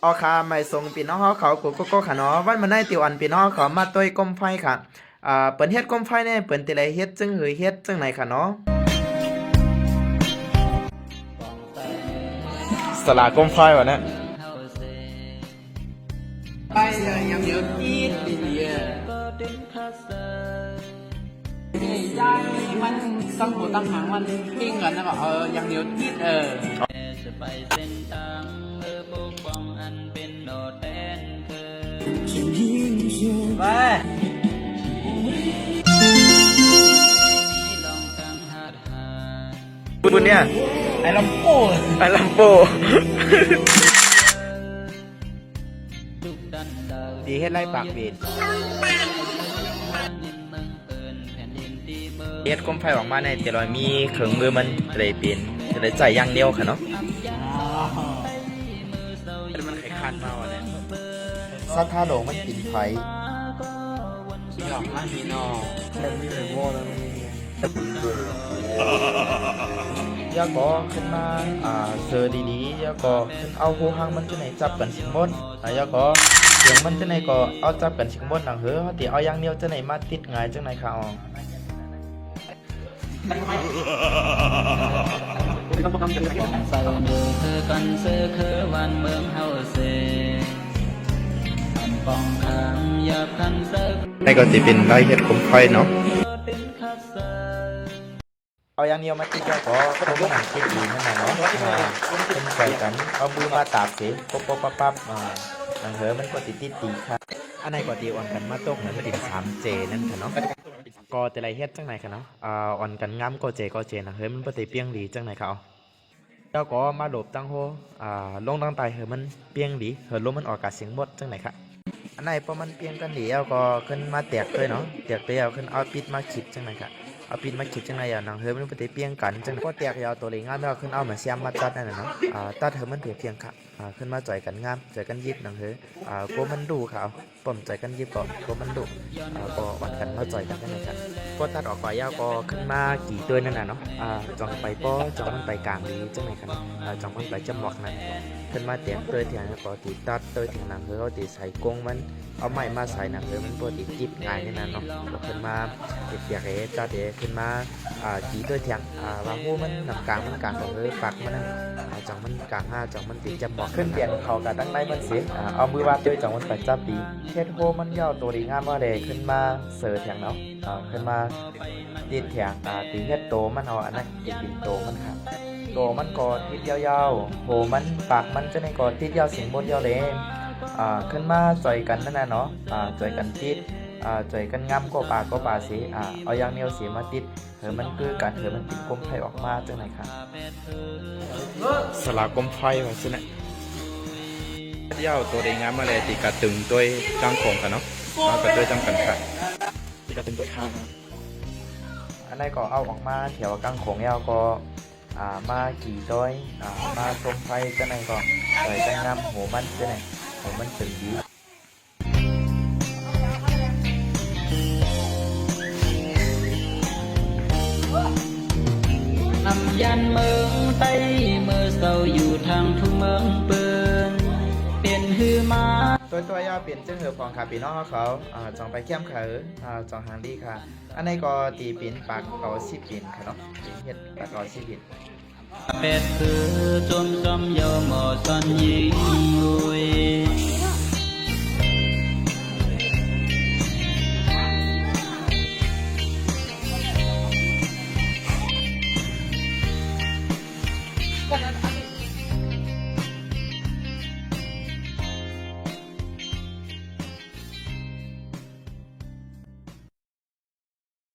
ออค่ะไม่ส่งปีน้องเขากูก็ค่ะเนาะวันมันได้ติวอันปีน้องเขามาต้วยก้มไฟค่ะเปิดเฮ็ดก้มไฟเนี่ยเปิดติไรเฮ็ดจึงหือเฮ็ดจึงไหนค่ะเนาะสลาก้มไฟวะเนี่ยไปเลยยังเยอะอีกดีย่างนี่มันตั้งหัวตั้งหางมันปิ้งกันนะก็ยังเดียวอีกจะไปเส้นทางปกป้องอันเป็นโดดแดนเธอไปลองตั้งหาดหาคุณเนี่ยไอ้ลำโป้ไอ้ลำโปทุกดันดาวดีเฮ็ดไรปากบีดเฮ็ดก้มไฟออกมาในแต่ลอยมีเครื่องมือมันจะได้เป็นจะได้ใจอย่างเดียวค่ะเนาะมันไขคันมาวะเนี่ยซัดท่าโหลงมันกินไฟหยอกมาพี่น้องมันมีเลยโม่แล้วยาก็ขึ้นมาเซอร์ดีๆยาก็ขึ้นเอาหูหางมันจะไหนจับกันสิงบนยาก็เสียงมันจะไหนก็เอาจับกันสิงบนหนังเฮ้อตีเอาอย่างเดียวจะไหนมาติดง่ายจังไหนค่ะอ๋อใส่เดือเธอกันเสือคือวันเมืองเฮาเซปองคำหยาบคันเสือในก็จะเป็นไรเห็ดคมไฟเนาะเอาอย่างเดียวมาติดแล้วก็เขาไม่หนังคิดดีนั่นแหละเนาะเป็นใส่กันเอามือมาตากสิปั๊บหนังเหือมันก็ติดดีครับอันไหนก็ตีอ่อนกันมาตกเหมือนติด3Jนั่นค่ะเนาะก็แต่ไรเฮ็ดจังไหนค่ะเนาะอ่อนกันง้ำก็เจนะเฮ้ยมันปฏิเปียงดีจังไหนค่ะเอาแล้วก็มาหลบตั้งโฮลงตั้งไตเฮ้ยมันเปียงดีเฮ้ยลมมันออกกาเสียงบดจังไหนค่ะอันไหนพอมันเปียงกันดีแล้วก็ขึ้นมาแตกเลยเนาะแตกเลยเอาขึ้นเอาปิดมาขีดจังไหนค่ะเอาปิดมาขีดจังไหนอย่างนังเฮ้ยมันปฏิเปียงกันจังก็แตกยาวตัวเลยงามแล้วขึ้นเอาเหมือนเสียมมาตัดนั่นน่ะเนาะตัดเฮ้ยมันเพียงค่ะขึ้นมาจ่อยกันงามจ่อยกันยิบนังเฮ้ยก็มันดูค่ะป้อมจ่อยกันยิบก่อนก็มันดูก็วัดกันมาจ่อยกันนะครับก็ตัดออกไปยาวก็ขึ้นมากี่ตัวนั่นน่ะเนาะจองไปป้อจองมันไปกลางดีจังไหนครับจองมันไปจำหวักนั้นขึ้นมาเตียงตัวเถียงก็ตีตัดตัวเถียงนังเฮ้ยเขาตีใส่กงมันเอาไม้มาใส่นังเฮ้ยมันปกติจิบง่ายนี่นะเนาะก็ขึ้นมาติดเปียกเอ๋ตัดเอ๋ขึ้นมากี่ตัวเถียงวางหูมันหนังกลางมันกลางก็เฮ้ยปักมันนั่นจองมันกลาง5จองมันติดจำหวักขึ้นเตียงเขากับตั้งในมันเสียเอามือวาดด้วยจองมันไปจับดีเฮ็ดโฮมันยาวตัวดีงามว่าเลยขึ้นมาเสือเถียงเนาะขึ้นมาติดเถียงตีเฮ็ดโตมันเอาอันนั้นติดปิ่นโตมันครับโตมันกอดติดยาวๆโหมันปากมันจะในกอดติดยาวเสียงบนยาวเลยขึ้นมาจ่อยกันนั่นน่ะเนาะจ่อยกันติดจ่อยกันงำก็ปาสิเอาอย่างเนียวเสียมาติดเหือมันคือการเหือมันติดกลมไฟออกมาจังไหนครับสลากลมไฟว่าสินะเย้าตัวเองงามมาเลยตีกระตึงตัวจังโขงกันเนาะมากับตัวจังกันค่ะตีกระตึงตัวข้างอันนี้ก็เอาออกมาแถวกังโขงเย้าก็มากี่ต้อยมาชมไฟจังไหนก็ใส่จังงามหัวมันจังไหนหัวมันตึงดีนำยันเมืองไต้เมื่อเศร้าอยู่ทางทุ่งเมืองเปินเป็นฮือมาตัวยาวเปลี่ยนจึงเหือของขาปีน้องเขาจองไปเข้มเขาจองหางดีค่ะอันนี้ก็ตีปีนปากเขาสิปีนค่ะเนาะเฮ็ดปากเขาสิปีนเป็ดคือจมจอมยอมอสันยิง